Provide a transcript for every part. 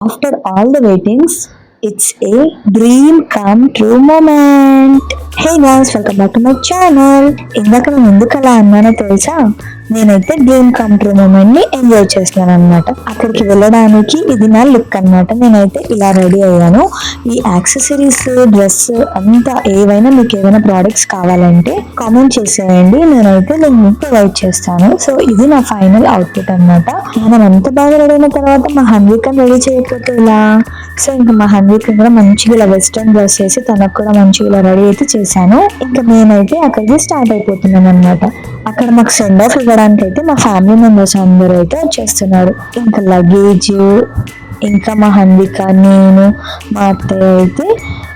After all the waitings, it's a dream come true moment. Hey guys, welcome back to my channel. ఇందాక నేను ఎందుకు అలా అన్నానో తెలుసా? నేనైతే డ్రీమ్ కమ్ ట్రూ మూమెంట్ ని ఎంజాయ్ చేస్తున్నాను అనమాట. అక్కడికి వెళ్ళడానికి ఇది నా లుక్ అనమాట. నేనైతే ఇలా రెడీ అయ్యాను. ఈ యాక్సెసరీస్, డ్రెస్ అంతా ఏవైనా మీకు ఏమైనా ప్రోడక్ట్స్ కావాలంటే కామెంట్ చేసేయండి. నేనైతే నేను ప్రొవైడ్ చేస్తాను. సో ఇది నా ఫైనల్ అవుట్ఫిట్ అనమాట. మనం ఎంత బాగా రెడీ అయిన తర్వాత మా హన్వికని రెడీ చేయకపోతే ఇలా. సో ఇంకా మా హన్విక కూడా మంచిగా ఇలా వెస్ట్రన్ డ్రెస్ చేసి తనకు కూడా మంచిగా ఇలా రెడీ అయితే చేశాను. ఇంకా నేనైతే అక్కడికి స్టార్ట్ అయిపోతున్నాను అనమాట. అక్కడ మాకు సెండ్ ఆఫ్ ఇవ్వడానికి అయితే మా ఫ్యామిలీ మెంబర్స్ అందరూ అయితే వచ్చేస్తున్నారు. ఇంకా లగేజ్, ఇంకా మా హన్విక, నేను, మా అత్తయ్య అయితే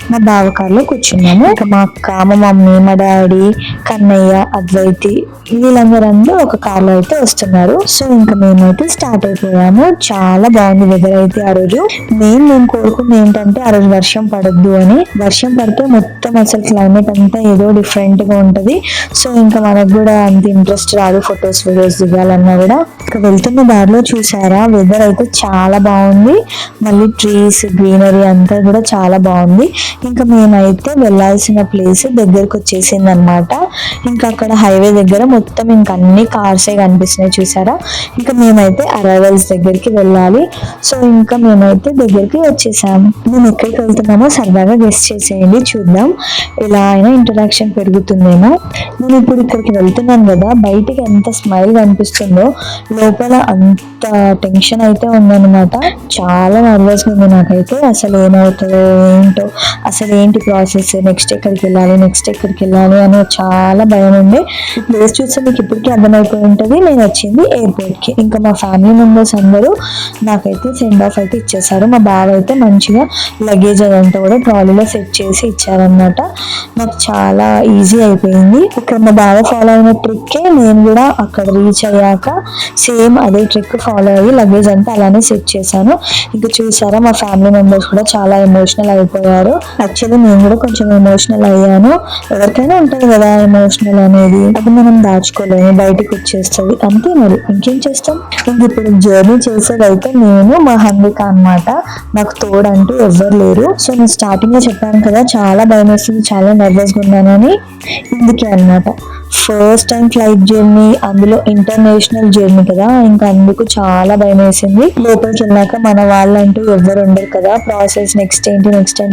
మా బావ కార్లో కూర్చున్నాము. ఇంకా మా అక్క, మా మమ్మీ, మా డాడీ, కన్నయ్య, అద్వైతి వీళ్ళందరూ ఒక కార్లో అయితే వస్తున్నారు. సో ఇంకా మేమైతే స్టార్ట్ అయిపోయాము. చాలా బాగుంది వెదర్ అయితే ఆ రోజు. నేను కోరుకుంది ఏంటంటే ఆ రోజు వర్షం పడద్దు అని. వర్షం పడితే మొత్తం అసలు క్లైమేట్ అంతా ఏదో డిఫరెంట్ గా ఉంటది. సో ఇంకా మనకు కూడా అంత ఇంట్రెస్ట్ రాదు ఫొటోస్ వీడియోస్ దిగాలన్నా కూడా. ఇంకా వెళ్తున్న దారిలో చూసారా వెదర్ అయితే చాలా బాగుంది. మళ్ళీ ట్రీస్, గ్రీనరీ అంతా కూడా చాలా బాగుంది. ఇంకా మేమైతే వెళ్ళాల్సిన ప్లేస్ దగ్గరకు వచ్చేసింది అనమాట. ఇంకా అక్కడ హైవే దగ్గర మొత్తం ఇంకా అన్ని కార్సే కనిపిస్తున్నాయి చూసారా. ఇంకా మేమైతే అరైవల్స్ దగ్గరికి వెళ్ళాలి. సో ఇంకా మేమైతే దగ్గరికి వచ్చేసాము. మేము ఎక్కడికి వెళ్తున్నామో సరదాగా గెస్ట్ చేసేయండి, చూద్దాం ఎలా అయినా ఇంటరాక్షన్ పెరుగుతుందేమో. నేను ఇప్పుడు ఇక్కడికి వెళ్తున్నాను కదా, బయటికి ఎంత స్మైల్ కనిపిస్తుందో లోపల అంత టెన్షన్ అయితే ఉందన్నమాట. చాలా నర్వస్ ఉంది నాకైతే. అసలు ఏమవుతుందో ఏంటో, అసలు ఏంటి ప్రాసెస్, నెక్స్ట్ ఎక్కడికి వెళ్ళాలి అని చాలా భయం ఉంది. ఈ ప్లేస్ చూస్తే మీకు ఇప్పటికీ అర్థమైపోయి ఉంటుంది. నేను వచ్చింది ఎయిర్పోర్ట్ కి. ఇంకా మా ఫ్యామిలీ మెంబర్స్ అందరూ నాకైతే సెండ్ ఆఫ్ అయితే ఇచ్చేసారు. మా బావ అయితే మంచిగా లగేజ్ అదంతా కూడా ట్రాలీలో సెట్ చేసి ఇచ్చారనమాట. నాకు చాలా ఈజీ అయిపోయింది. ఇక్కడ మా బావ ఫాలో అయిన ట్రిక్కే నేను కూడా అక్కడ రీచ్ అయ్యాక సేమ్ అదే ట్రిక్ ఫాలో అయ్యి లగేజ్ అంతా అలానే సెట్ చేశాను. ఇంకా చూసారా మా ఫ్యామిలీ మెంబర్స్ కూడా చాలా ఎమోషనల్ అయిపోయారు. యాక్చువల్లీ నేను కూడా కొంచెం ఎమోషనల్ అయ్యాను. ఎవరికైనా ఉంటుంది కదా ఎమోషనల్ అనేది, అది మనం దాచుకోలేము, బయటకు వచ్చేస్తుంది అంతే. మరి ఇంకేం చేస్తాం. ఇంక ఇప్పుడు జర్నీ చేసేదైతే నేను, మా హన్విక అనమాట. నాకు తోడంటూ ఎవ్వరు లేరు. సో నేను స్టార్టింగ్ లో చెప్పాను కదా చాలా భయం వేస్తుంది, చాలా నర్వస్ గా ఉన్నానని. ఇందుకే అనమాట ఫస్ట్ టైం ఫ్లైట్ జర్నీ, అందులో ఇంటర్నేషనల్ జర్నీ కదా, ఇంకా అందుకు చాలా భయం వేసింది. లోపలికి వెళ్ళాక మన వాళ్ళంటూ ఎవరు ఉండరు కదా, ప్రాసెస్ నెక్స్ట్ ఏంటి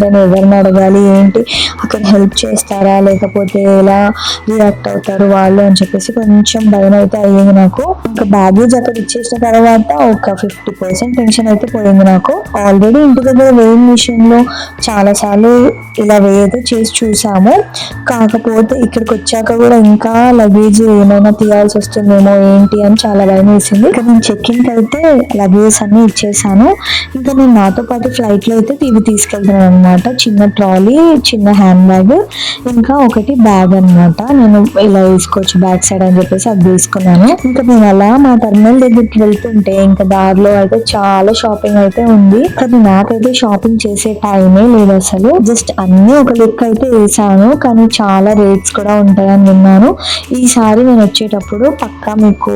అని ఎవరిని అడగాలి, ఏంటి అక్కడ హెల్ప్ చేస్తారా లేకపోతే ఎలా రియాక్ట్ అవుతారు వాళ్ళు అని చెప్పేసి కొంచెం భయం అయితే అయ్యింది నాకు. ఇంకా బ్యాగేజ్ అక్కడ ఇచ్చేసిన తర్వాత ఒక 50% టెన్షన్ అయితే పోయింది నాకు. ఆల్రెడీ ఇంటి దగ్గర వేయింగ్ మిషన్ లో చాలా సార్లు ఇలా అయితే చేసి చూసాము. కాకపోతే ఇక్కడికి వచ్చాక కూడా ఇంకా లగేజ్ ఏమైనా తీయాల్సి వస్తుందేమో ఏంటి అని చాలా భయం వేసింది. ఇంకా నేను చెక్కింగ్ అయితే లగేజ్ అన్ని ఇచ్చేసాను. ఇంకా నేను నాతో పాటు ఫ్లైట్ లో అయితే తీసుకెళ్తున్నాను అనమాట. చిన్న ట్రాలీ, చిన్న హ్యాండ్ బ్యాగ్, ఇంకా ఒకటి బ్యాగ్ అనమాట. నేను ఇలా వేసుకోవచ్చు బ్యాక్ సైడ్ అని చెప్పేసి అది తీసుకున్నాను. ఇంకా నేను అలా మా టర్మినల్ దగ్గరికి వెళ్తుంటే ఇంకా దారిలో అయితే చాలా షాపింగ్ అయితే ఉంది. కానీ నాకైతే షాపింగ్ చేసే టైమే లేదు అసలు. జస్ట్ అన్ని ఒక లుక్ అయితే వేసాను, కానీ చాలా రేట్స్ కూడా ఉంటాయని విన్నాను. ఈసారి నేను వచ్చేటప్పుడు పక్కా మీకు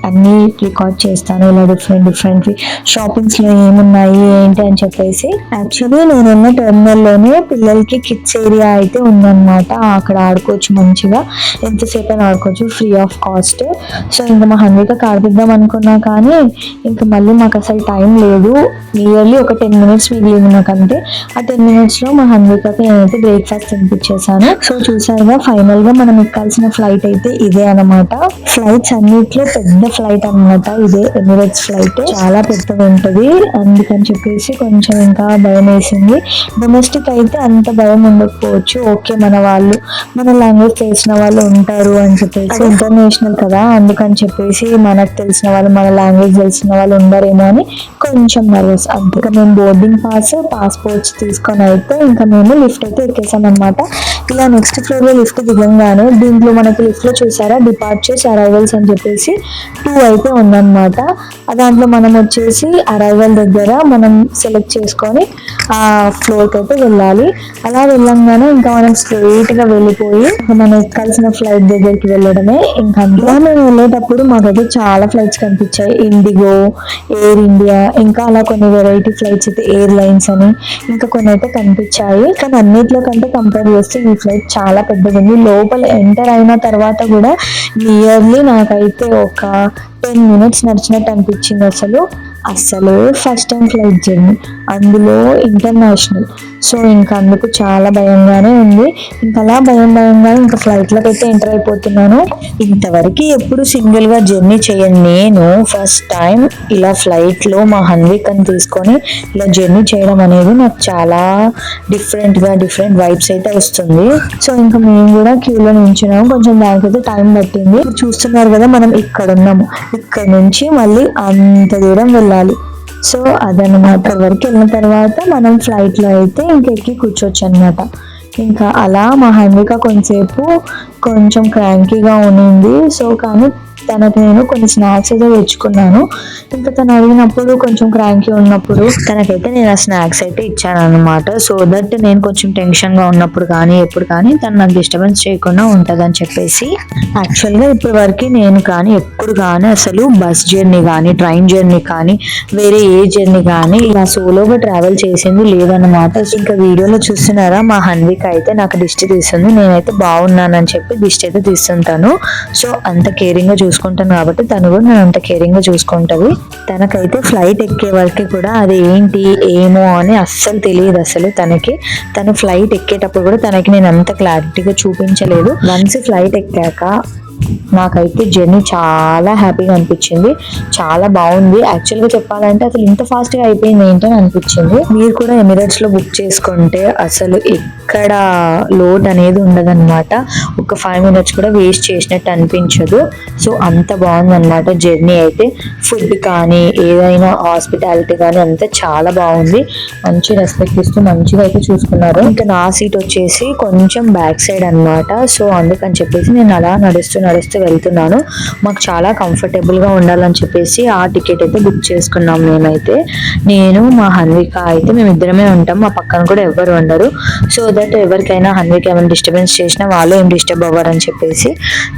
అన్ని రికార్డ్ చేస్తాను, ఇలా డిఫరెంట్ షాపింగ్స్ లో ఏమున్నాయి ఏంటి అని చెప్పేసి. యాక్చువల్లీ నేనున్న టెర్మినల్ లోనే పిల్లలకి కిడ్స్ ఏరియా అయితే ఉందన్నమాట. అక్కడ ఆడుకోవచ్చు, మంచిగా ఎంతసేపు అయినా ఆడుకోవచ్చు, ఫ్రీ ఆఫ్ కాస్ట్. సో ఇంకా మా హన్విక ఆడిద్దాం అనుకున్నా కానీ ఇంకా మళ్ళీ మాకు అసలు టైం లేదు. నియర్లీ ఒక 10 minutes మిగిలింది నాకు అంతే. ఆ 10 minutes లో మా హన్వికకి నేనైతే బ్రేక్ఫాస్ట్ తినిపించేసాను. సో చూసారుగా ఫైనల్ గా మనం ఎక్కాల్సిన ఫ్లైట్ అయితే ఇదే అనమాట. ఫ్లైట్స్ అన్నిట్లో పెద్ద ఫ్లైట్ అనమాట ఇదే, ఎమిరేట్స్ ఫ్లైట్. చాలా పెద్దగా ఉంటది, అందుకని చెప్పేసి కొంచెం ఇంకా భయం వేసింది. డొమెస్టిక్ అయితే అంత భయం ఉండకపోవచ్చు, ఓకే మన వాళ్ళు మన లాంగ్వేజ్ తెలిసిన వాళ్ళు ఉంటారు అని చెప్పేసి. ఇంటర్నేషనల్ కదా అందుకని చెప్పేసి మనకు తెలిసిన వాళ్ళు, మన లాంగ్వేజ్ తెలిసిన వాళ్ళు ఉండరేమో అని కొంచెం నర్వస్. అందుకే మేము బోర్డింగ్ పాస్పోర్ట్స్ తీసుకొని అయితే ఇంకా మేము లిఫ్ట్ అయితే ఎక్కేసాం అనమాట. ఇలా నెక్స్ట్ ఫ్లోర్ లో లిఫ్ట్ దిగంగానే దీంట్లో మనకి లిఫ్ట్ లో చూసారా డిపార్చర్స్, అరైవల్స్ అని చెప్పేసి 2 అయితే ఉందన్నమాట. దాంట్లో మనం వచ్చేసి అరైవల్ దగ్గర మనం సెలెక్ట్ చేసుకొని ఆ ఫ్లోర్కి అయితే వెళ్ళాలి. అలా వెళ్ళంగానే ఇంకా మనం స్ట్రైట్గా వెళ్ళిపోయి మనం ఎక్కాల్సిన ఫ్లైట్ దగ్గరికి వెళ్ళడమే. ఇంకా అందులో మేము వెళ్ళేటప్పుడు మాకైతే చాలా ఫ్లైట్స్ కనిపించాయి. ఇండిగో, ఎయిర్ ఇండియా, ఇంకా అలా కొన్ని వెరైటీ ఫ్లైట్స్ అయితే ఎయిర్లైన్స్ అని ఇంకా కొన్ని అయితే కనిపించాయి. కానీ అన్నిట్లో కంటే కంపేర్ చేస్తే ఈ ఫ్లైట్ చాలా పెద్దగా ఉంది. లోపల ఎంటర్ అయిన తర్వాత కూడా నియర్లీ నాకైతే ఒక 10 minutes నడిచినట్టు అనిపించింది. అసలు ఫస్ట్ టైం ఫ్లైట్ జర్నీ, అందులో ఇంటర్నేషనల్. సో ఇంకా అందుకు చాలా భయంగానే ఉంది. ఇంకా అలా భయంగానే ఇంకా ఫ్లైట్లోకి అయితే ఎంటర్ అయిపోతున్నాను. ఇంతవరకు ఎప్పుడు సింగిల్గా జర్నీ చేయను నేను. ఫస్ట్ టైం ఇలా ఫ్లైట్లో మా హన్వికని తీసుకొని ఇలా జర్నీ చేయడం అనేది నాకు చాలా డిఫరెంట్ వైబ్స్ అయితే వస్తుంది. సో ఇంకా మేము కూడా క్యూలో నించున్నాము. కొంచెం దానికైతే టైం పట్టింది. చూస్తున్నారు కదా, మనం ఇక్కడ ఉన్నాము. ఇక్కడ నుంచి మళ్ళీ అంత దూరం వెళ్ళాలి. సో అదనమాట. వరకు వెళ్ళిన తర్వాత మనం ఫ్లైట్లో అయితే ఇంకెక్కి కూర్చోవచ్చు అనమాట. ఇంకా అలా మా హన్విక కొంచెం క్రాంకీగా ఉన్నింది. సో కానీ తనకు నేను కొన్ని స్నాక్స్ అయితే తెచ్చుకున్నాను. ఇంకా తను అడిగినప్పుడు కొంచెం క్రాంకీ ఉన్నప్పుడు తనకైతే నేను ఆ స్నాక్స్ అయితే ఇచ్చాను అనమాట. సో దట్ నేను కొంచెం టెన్షన్గా ఉన్నప్పుడు కానీ ఎప్పుడు కానీ తను నాకు డిస్టర్బెన్స్ చేయకుండా ఉంటుందని చెప్పేసి. యాక్చువల్గా ఇప్పటి వరకు నేను కానీ ఎప్పుడు కానీ అసలు బస్ జర్నీ కానీ ట్రైన్ జర్నీ కానీ వేరే ఏ జర్నీ కానీ ఇలా సోలోగా ట్రావెల్ చేసింది లేదన్నమాట. ఇంకా వీడియోలో చూస్తున్నారా, మా హన్విక అయితే నాకు దిష్టి తీస్తుంది. నేనైతే బాగున్నానని చెప్పి దిష్టి అయితే తీస్తుంటాను. సో అంత కేరింగ్గా చూసుకుంటాను కాబట్టి తను కూడా నేను అంత కేరింగ్గా చూసుకుంటుంది. తనకైతే ఫ్లైట్ ఎక్కే వరకు కూడా అది ఏంటి ఏమో అని అస్సలు తెలియదు. తను ఫ్లైట్ ఎక్కేటప్పుడు కూడా తనకి నేను అంత క్లారిటీగా చూపించలేదు. వన్స్ ఫ్లైట్ ఎక్కాక నాకైతే జర్నీ చాలా హ్యాపీగా అనిపించింది. చాలా బాగుంది. యాక్చువల్గా చెప్పాలంటే అసలు ఇంత ఫాస్ట్గా అయిపోయింది ఏంటని అనిపించింది. మీరు కూడా ఎమిరేట్స్లో బుక్ చేసుకుంటే అసలు ఎక్కడ లోడ్ అనేది ఉండదన్నమాట. ఒక 5 minutes కూడా వేస్ట్ చేసినట్టు అనిపించదు. సో అంత బాగుందన్నమాట జర్నీ అయితే. ఫుడ్ కానీ ఏదైనా హాస్పిటాలిటీ కానీ అంతా చాలా బాగుంది. మంచి రెస్పెక్ట్ ఇస్తూ మంచిగా అయితే చూసుకున్నారు. ఇంకా నా సీట్ వచ్చేసి కొంచెం బ్యాక్ సైడ్ అనమాట. సో అందుకని చెప్పేసి నేను అలా నడుస్తూ వెళ్తున్నాను. మాకు చాలా కంఫర్టబుల్గా ఉండాలని చెప్పేసి ఆ టికెట్ అయితే బుక్ చేసుకున్నాం. నేను మా హన్విక అయితే మేమిద్దరమే ఉంటాం. మా పక్కన కూడా ఎవరు ఉండరు. సో దట్ ఎవరికైనా హన్విక ఏమైనా డిస్టర్బెన్స్ చేసినా వాళ్ళు ఏం డిస్టర్బ్ అవ్వరని చెప్పేసి.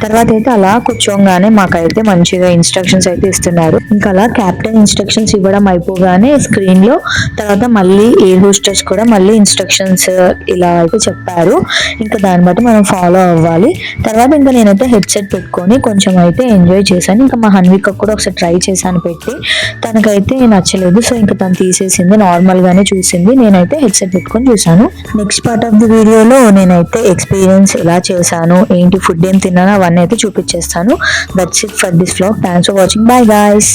తర్వాత అయితే అలా కూర్చోగానే మాకైతే మంచిగా ఇన్స్ట్రక్షన్స్ అయితే ఇస్తున్నారు. ఇంకా అలా క్యాప్టెన్ ఇన్స్ట్రక్షన్స్ ఇవ్వడం అయిపోగానే స్క్రీన్ లో తర్వాత మళ్ళీ ఎయిర్ హోస్టెస్ కూడా మళ్ళీ ఇన్స్ట్రక్షన్స్ ఇలా అయితే చెప్పారు. ఇంకా దాన్ని బట్టి మనం ఫాలో అవ్వాలి. తర్వాత ఇంకా నేనైతే హెడ్సెట్ పెట్టుకొని కొంచెం అయితే ఎంజాయ్ చేశాను. ఇంకా మా హన్విక కూడా ఒకసారి ట్రై చేశాను పెట్టి, తనకైతే నచ్చలేదు. సో ఇంకా తను తీసేసింది, నార్మల్ గానే చూసింది. నేనైతే హెడ్సెట్ పెట్టుకొని చూసాను. నెక్స్ట్ పార్ట్ ఆఫ్ ది వీడియోలో నేనైతే ఎక్స్పీరియన్స్ ఎలా చేశాను, ఏంటి ఫుడ్ ఏం తిన్నానో అవన్నీ అయితే చూపించేస్తాను. That's it for this vlog. Thanks for watching. Bye guys.